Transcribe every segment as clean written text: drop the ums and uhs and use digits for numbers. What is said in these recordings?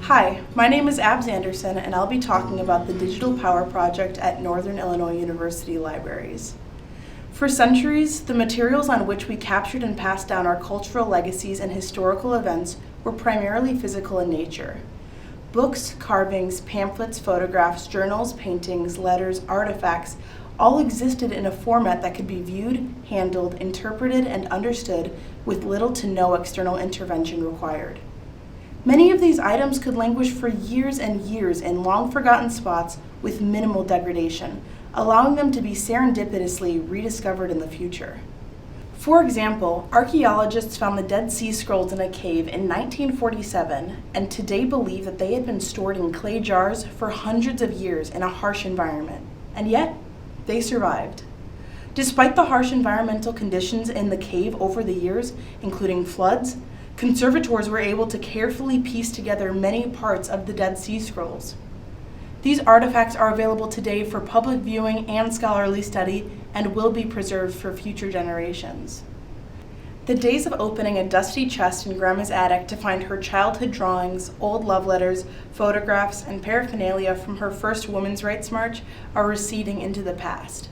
Hi, my name is Abs Anderson, and I'll be talking about the Digital POWRR project at Northern Illinois University Libraries. For centuries, the materials on which we captured and passed down our cultural legacies and historical events were primarily physical in nature. Books, carvings, pamphlets, photographs, journals, paintings, letters, artifacts all existed in a format that could be viewed, handled, interpreted, and understood with little to no external intervention required. Many of these items could languish for years and years in long-forgotten spots with minimal degradation, allowing them to be serendipitously rediscovered in the future. For example, archaeologists found the Dead Sea Scrolls in a cave in 1947 and today believe that they had been stored in clay jars for hundreds of years in a harsh environment, and yet they survived. Despite the harsh environmental conditions in the cave over the years, including floods, conservators were able to carefully piece together many parts of the Dead Sea Scrolls. These artifacts are available today for public viewing and scholarly study and will be preserved for future generations. The days of opening a dusty chest in Grandma's attic to find her childhood drawings, old love letters, photographs, and paraphernalia from her first women's rights march are receding into the past.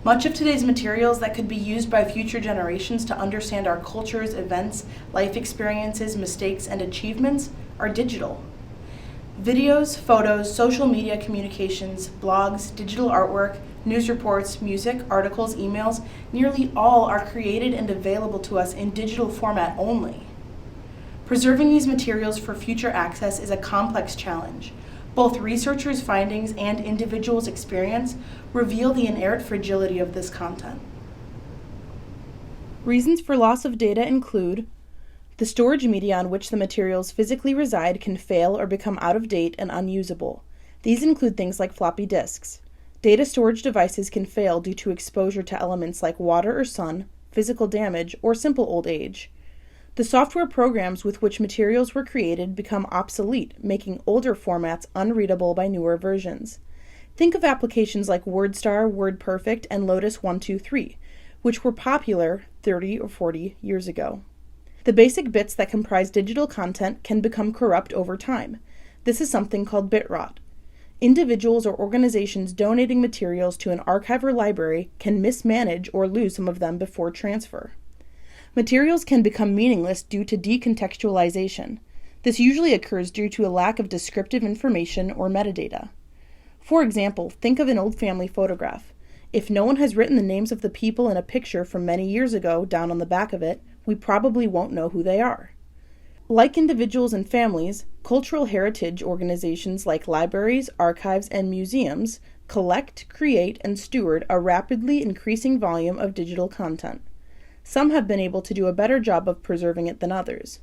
Much of today's materials that could be used by future generations to understand our cultures, events, life experiences, mistakes, and achievements are digital. Videos, photos, social media communications, blogs, digital artwork, news reports, music, articles, emails, nearly all are created and available to us in digital format only. Preserving these materials for future access is a complex challenge. Both researchers' findings and individuals' experience reveal the inherent fragility of this content. Reasons for loss of data include the storage media on which the materials physically reside can fail or become out of date and unusable. These include things like floppy disks. Data storage devices can fail due to exposure to elements like water or sun, physical damage, or simple old age. The software programs with which materials were created become obsolete, making older formats unreadable by newer versions. Think of applications like WordStar, WordPerfect, and Lotus 123, which were popular 30 or 40 years ago. The basic bits that comprise digital content can become corrupt over time. This is something called bit rot. Individuals or organizations donating materials to an archive or library can mismanage or lose some of them before transfer. Materials can become meaningless due to decontextualization. This usually occurs due to a lack of descriptive information or metadata. For example, think of an old family photograph. If no one has written the names of the people in a picture from many years ago down on the back of it, we probably won't know who they are. Like individuals and families, cultural heritage organizations like libraries, archives, and museums collect, create, and steward a rapidly increasing volume of digital content. Some have been able to do a better job of preserving it than others.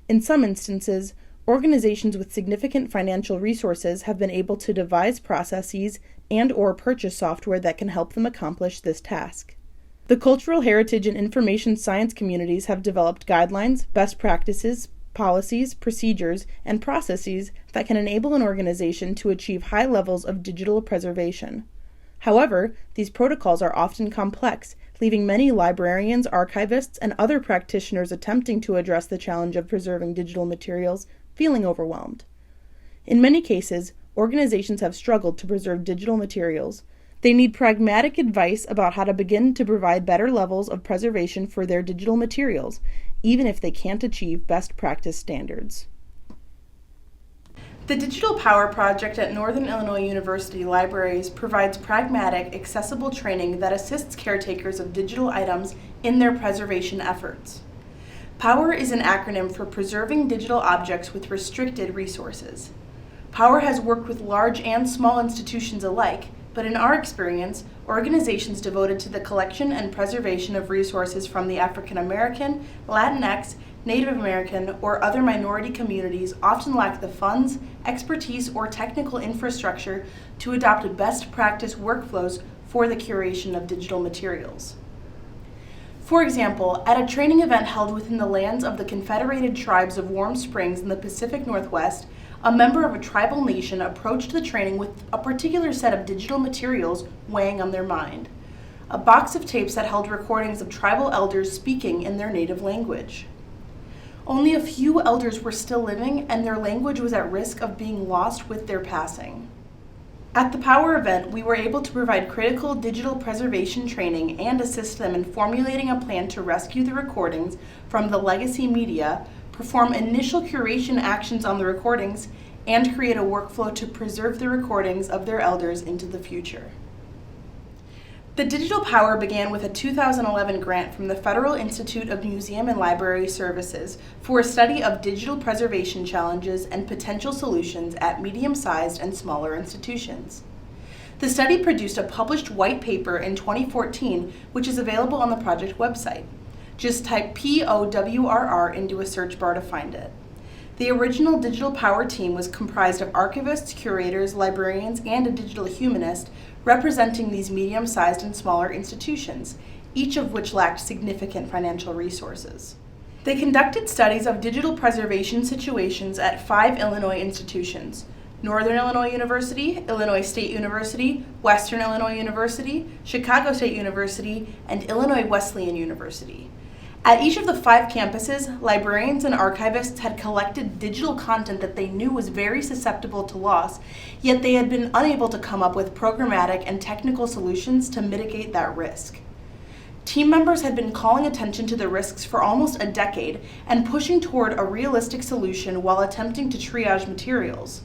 In some instances, organizations with significant financial resources have been able to devise processes and/or purchase software that can help them accomplish this task. The cultural heritage and information science communities have developed guidelines, best practices, policies, procedures, and processes that can enable an organization to achieve high levels of digital preservation. However, these protocols are often complex, leaving many librarians, archivists, and other practitioners attempting to address the challenge of preserving digital materials feeling overwhelmed. In many cases, organizations have struggled to preserve digital materials. They need pragmatic advice about how to begin to provide better levels of preservation for their digital materials, even if they can't achieve best practice standards. The Digital POWRR project at Northern Illinois University Libraries provides pragmatic, accessible training that assists caretakers of digital items in their preservation efforts. POWRR is an acronym for Preserving Digital Objects with Restricted Resources. POWRR has worked with large and small institutions alike, but in our experience, organizations devoted to the collection and preservation of resources from the African American, Latinx, Native American, or other minority communities often lack the funds, expertise, or technical infrastructure to adopt best practice workflows for the curation of digital materials. For example, at a training event held within the lands of the Confederated Tribes of Warm Springs in the Pacific Northwest, a member of a tribal nation approached the training with a particular set of digital materials weighing on their mind. a box of tapes that held recordings of tribal elders speaking in their native language. Only a few elders were still living, and their language was at risk of being lost with their passing. At the POWRR event, we were able to provide critical digital preservation training and assist them in formulating a plan to rescue the recordings from the legacy media, perform initial curation actions on the recordings, and create a workflow to preserve the recordings of their elders into the future. The Digital POWRR began with a 2011 grant from the Federal Institute of Museum and Library Services for a study of digital preservation challenges and potential solutions at medium-sized and smaller institutions. The study produced a published white paper in 2014, which is available on the project website. Just type POWRR into a search bar to find it. The original Digital POWRR team was comprised of archivists, curators, librarians, and a digital humanist representing these medium-sized and smaller institutions, each of which lacked significant financial resources. They conducted studies of digital preservation situations at 5 Illinois institutions: Northern Illinois University, Illinois State University, Western Illinois University, Chicago State University, and Illinois Wesleyan University. At each of the 5 campuses, librarians and archivists had collected digital content that they knew was very susceptible to loss, yet they had been unable to come up with programmatic and technical solutions to mitigate that risk. Team members had been calling attention to the risks for almost a decade and pushing toward a realistic solution while attempting to triage materials.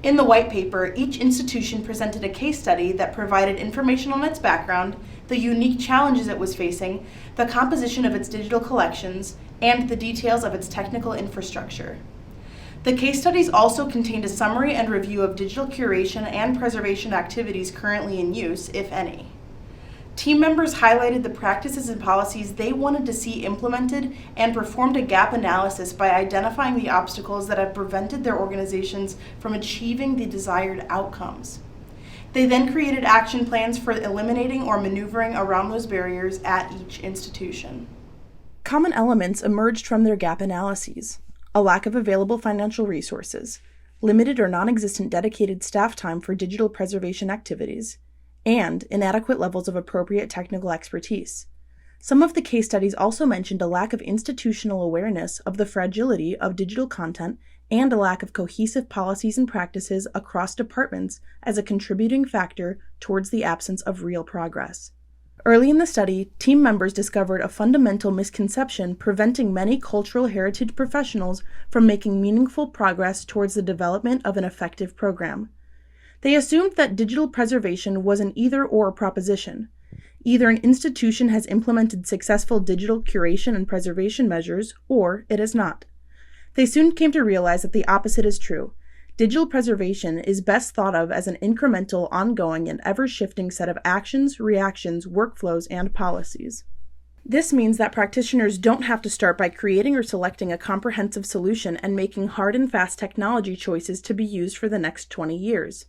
In the white paper, each institution presented a case study that provided information on its background, the unique challenges it was facing, the composition of its digital collections, and the details of its technical infrastructure. The case studies also contained a summary and review of digital curation and preservation activities currently in use, if any. Team members highlighted the practices and policies they wanted to see implemented and performed a gap analysis by identifying the obstacles that have prevented their organizations from achieving the desired outcomes. They then created action plans for eliminating or maneuvering around those barriers at each institution. Common elements emerged from their gap analyses: a lack of available financial resources, limited or non-existent dedicated staff time for digital preservation activities, and inadequate levels of appropriate technical expertise. Some of the case studies also mentioned a lack of institutional awareness of the fragility of digital content and a lack of cohesive policies and practices across departments as a contributing factor towards the absence of real progress. Early in the study, team members discovered a fundamental misconception preventing many cultural heritage professionals from making meaningful progress towards the development of an effective program. They assumed that digital preservation was an either-or proposition. Either an institution has implemented successful digital curation and preservation measures, or it has not. They soon came to realize that the opposite is true. Digital preservation is best thought of as an incremental, ongoing, and ever-shifting set of actions, reactions, workflows, and policies. This means that practitioners don't have to start by creating or selecting a comprehensive solution and making hard and fast technology choices to be used for the next 20 years.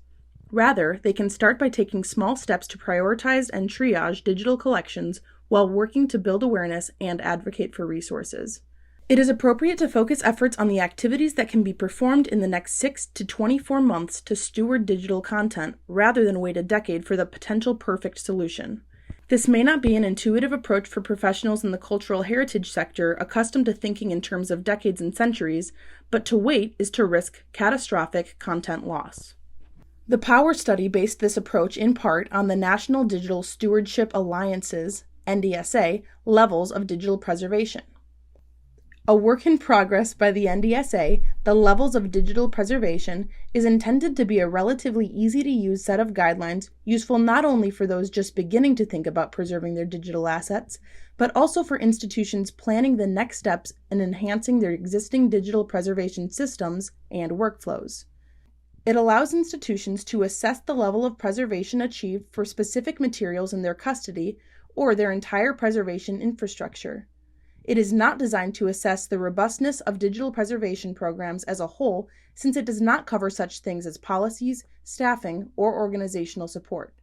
Rather, they can start by taking small steps to prioritize and triage digital collections while working to build awareness and advocate for resources. It is appropriate to focus efforts on the activities that can be performed in the next 6 to 24 months to steward digital content, rather than wait a decade for the potential perfect solution. This may not be an intuitive approach for professionals in the cultural heritage sector accustomed to thinking in terms of decades and centuries, but to wait is to risk catastrophic content loss. The POWRR study based this approach in part on the National Digital Stewardship Alliance's, NDSA, levels of digital preservation. A work in progress by the NDSA, the levels of digital preservation is intended to be a relatively easy-to-use set of guidelines useful not only for those just beginning to think about preserving their digital assets, but also for institutions planning the next steps in enhancing their existing digital preservation systems and workflows. It allows institutions to assess the level of preservation achieved for specific materials in their custody or their entire preservation infrastructure. It is not designed to assess the robustness of digital preservation programs as a whole, since it does not cover such things as policies, staffing, or organizational support.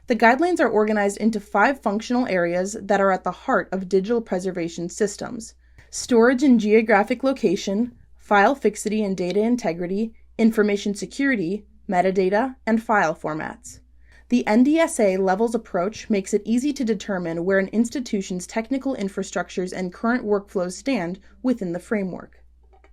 The guidelines are organized into 5 functional areas that are at the heart of digital preservation systems: storage and geographic location, file fixity and data integrity, information security, metadata, and file formats. The NDSA levels approach makes it easy to determine where an institution's technical infrastructures and current workflows stand within the framework.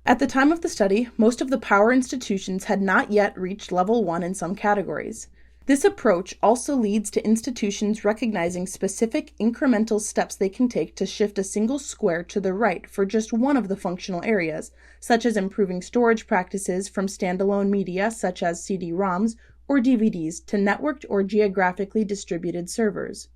At the time of the study, most of the POWRR institutions had not yet reached level 1 in some categories. This approach also leads to institutions recognizing specific incremental steps they can take to shift a single square to the right for just one of the functional areas, such as improving storage practices from standalone media such as CD-ROMs or DVDs to networked or geographically distributed servers.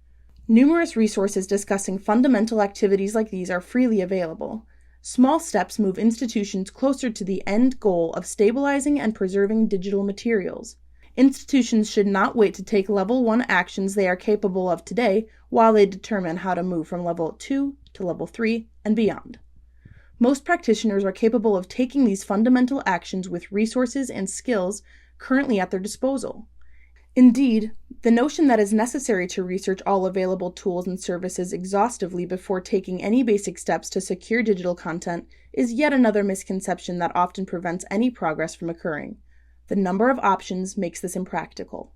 Numerous resources discussing fundamental activities like these are freely available. Small steps move institutions closer to the end goal of stabilizing and preserving digital materials. Institutions should not wait to take level 1 actions they are capable of today while they determine how to move from level 2 to level 3 and beyond. Most practitioners are capable of taking these fundamental actions with resources and skills currently at their disposal. Indeed, the notion that it is necessary to research all available tools and services exhaustively before taking any basic steps to secure digital content is yet another misconception that often prevents any progress from occurring. The number of options makes this impractical.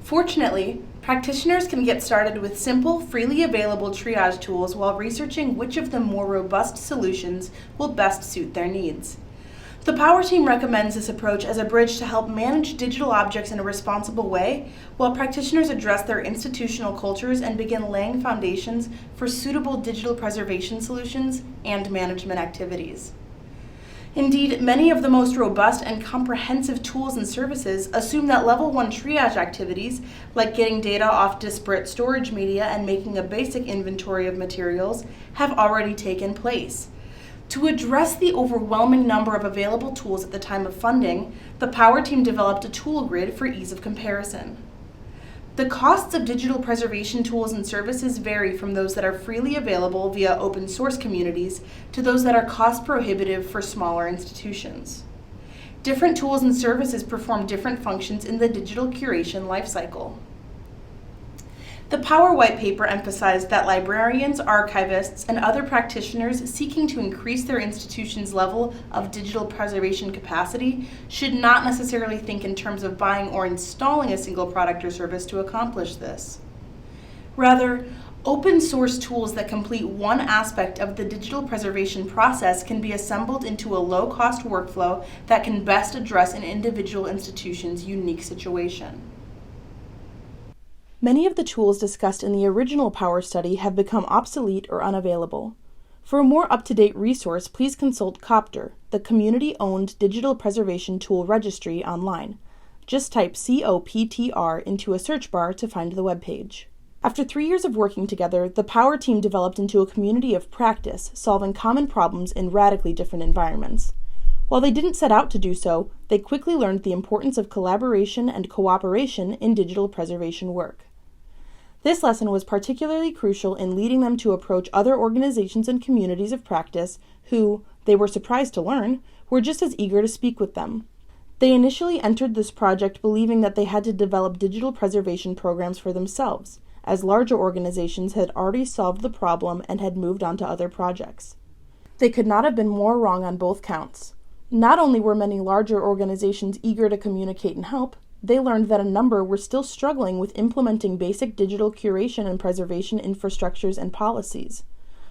Fortunately, practitioners can get started with simple, freely available triage tools while researching which of the more robust solutions will best suit their needs. The POWRR team recommends this approach as a bridge to help manage digital objects in a responsible way, while practitioners address their institutional cultures and begin laying foundations for suitable digital preservation solutions and management activities. Indeed, many of the most robust and comprehensive tools and services assume that level 1 triage activities, like getting data off disparate storage media and making a basic inventory of materials, have already taken place. To address the overwhelming number of available tools at the time of funding, the POWRR team developed a tool grid for ease of comparison. The costs of digital preservation tools and services vary from those that are freely available via open source communities to those that are cost prohibitive for smaller institutions. Different tools and services perform different functions in the digital curation lifecycle. The POWRR white paper emphasized that librarians, archivists, and other practitioners seeking to increase their institution's level of digital preservation capacity should not necessarily think in terms of buying or installing a single product or service to accomplish this. Rather, open source tools that complete one aspect of the digital preservation process can be assembled into a low-cost workflow that can best address an individual institution's unique situation. Many of the tools discussed in the original POWRR study have become obsolete or unavailable. For a more up-to-date resource, please consult COPTR, the community-owned digital preservation tool registry online. Just type COPTR into a search bar to find the webpage. After 3 years of working together, the POWRR team developed into a community of practice, solving common problems in radically different environments. While they didn't set out to do so, they quickly learned the importance of collaboration and cooperation in digital preservation work. This lesson was particularly crucial in leading them to approach other organizations and communities of practice who, they were surprised to learn, were just as eager to speak with them. They initially entered this project believing that they had to develop digital preservation programs for themselves, as larger organizations had already solved the problem and had moved on to other projects. They could not have been more wrong on both counts. Not only were many larger organizations eager to communicate and help, they learned that a number were still struggling with implementing basic digital curation and preservation infrastructures and policies.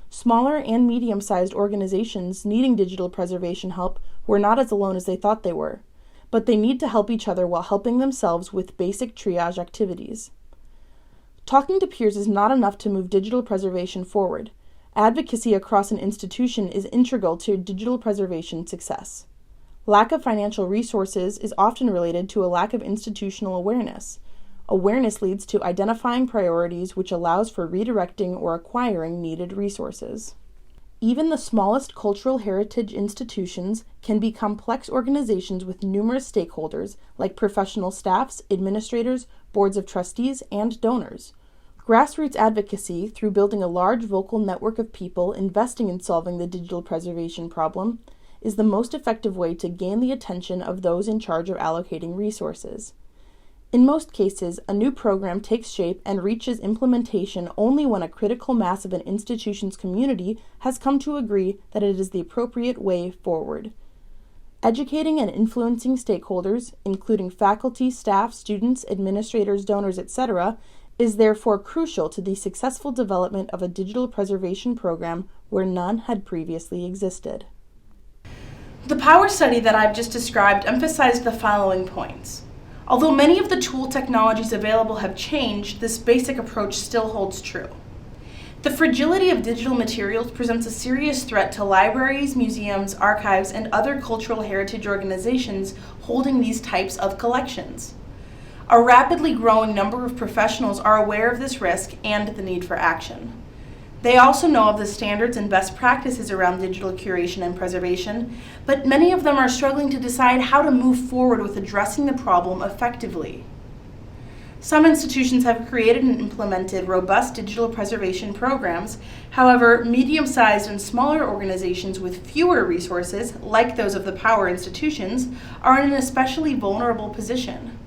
Smaller and medium-sized organizations needing digital preservation help were not as alone as they thought they were, but they need to help each other while helping themselves with basic triage activities. Talking to peers is not enough to move digital preservation forward. Advocacy across an institution is integral to digital preservation success. Lack of financial resources is often related to a lack of institutional awareness. Awareness leads to identifying priorities, which allows for redirecting or acquiring needed resources. Even the smallest cultural heritage institutions can be complex organizations with numerous stakeholders, like professional staffs, administrators, boards of trustees, and donors. Grassroots advocacy, through building a large vocal network of people investing in solving the digital preservation problem, is the most effective way to gain the attention of those in charge of allocating resources. In most cases, a new program takes shape and reaches implementation only when a critical mass of an institution's community has come to agree that it is the appropriate way forward. Educating and influencing stakeholders, including faculty, staff, students, administrators, donors, etc., is therefore crucial to the successful development of a digital preservation program where none had previously existed. The POWRR study that I've just described emphasized the following points. Although many of the tool technologies available have changed, this basic approach still holds true. The fragility of digital materials presents a serious threat to libraries, museums, archives, and other cultural heritage organizations holding these types of collections. A rapidly growing number of professionals are aware of this risk and the need for action. They also know of the standards and best practices around digital curation and preservation, but many of them are struggling to decide how to move forward with addressing the problem effectively. Some institutions have created and implemented robust digital preservation programs. However, medium-sized and smaller organizations with fewer resources, like those of the POWRR institutions, are in an especially vulnerable position.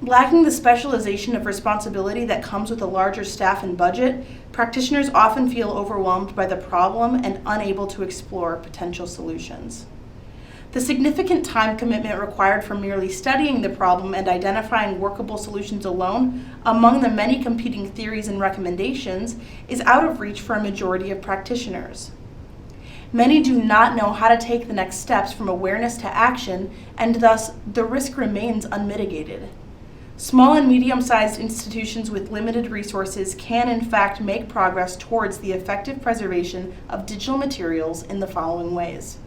Lacking the specialization of responsibility that comes with a larger staff and budget, practitioners often feel overwhelmed by the problem and unable to explore potential solutions. The significant time commitment required for merely studying the problem and identifying workable solutions alone, among the many competing theories and recommendations, is out of reach for a majority of practitioners. Many do not know how to take the next steps from awareness to action, and thus the risk remains unmitigated. Small and medium-sized institutions with limited resources can in fact make progress towards the effective preservation of digital materials in the following ways.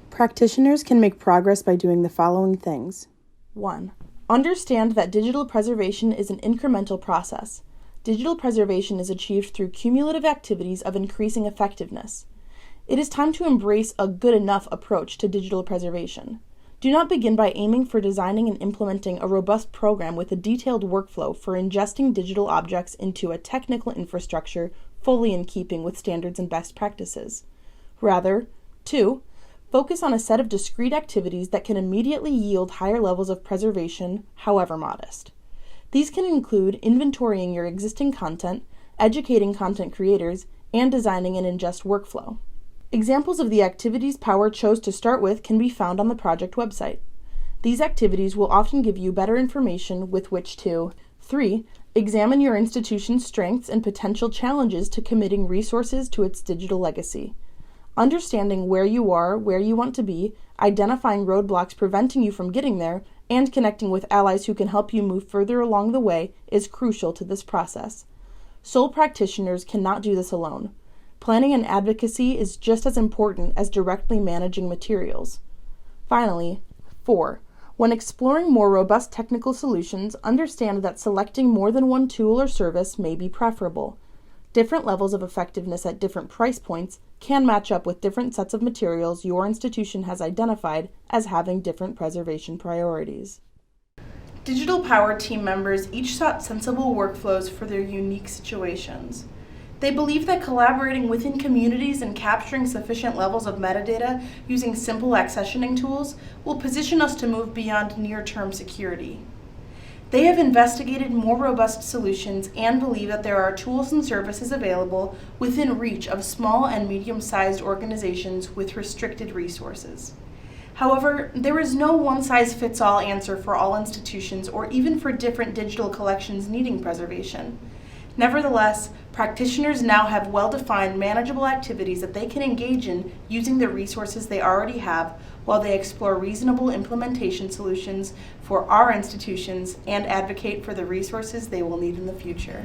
Practitioners can make progress by doing the following things. 1. Understand that digital preservation is an incremental process. Digital preservation is achieved through cumulative activities of increasing effectiveness. It is time to embrace a good enough approach to digital preservation. Do not begin by aiming for designing and implementing a robust program with a detailed workflow for ingesting digital objects into a technical infrastructure fully in keeping with standards and best practices. Rather, 2. Focus on a set of discrete activities that can immediately yield higher levels of preservation, however modest. These can include inventorying your existing content, educating content creators, and designing an ingest workflow. Examples of the activities POWRR chose to start with can be found on the project website. These activities will often give you better information with which to 3. Examine your institution's strengths and potential challenges to committing resources to its digital legacy. Understanding where you are, where you want to be, identifying roadblocks preventing you from getting there, and connecting with allies who can help you move further along the way is crucial to this process. Sole practitioners cannot do this alone. Planning and advocacy is just as important as directly managing materials. Finally, 4. When exploring more robust technical solutions, understand that selecting more than one tool or service may be preferable. Different levels of effectiveness at different price points can match up with different sets of materials your institution has identified as having different preservation priorities. Digital POWRR team members each sought sensible workflows for their unique situations. They believe that collaborating within communities and capturing sufficient levels of metadata using simple accessioning tools will position us to move beyond near-term security. They have investigated more robust solutions and believe that there are tools and services available within reach of small and medium-sized organizations with restricted resources. However, there is no one-size-fits-all answer for all institutions or even for different digital collections needing preservation. Nevertheless, practitioners now have well-defined, manageable activities that they can engage in using the resources they already have while they explore reasonable implementation solutions for our institutions and advocate for the resources they will need in the future.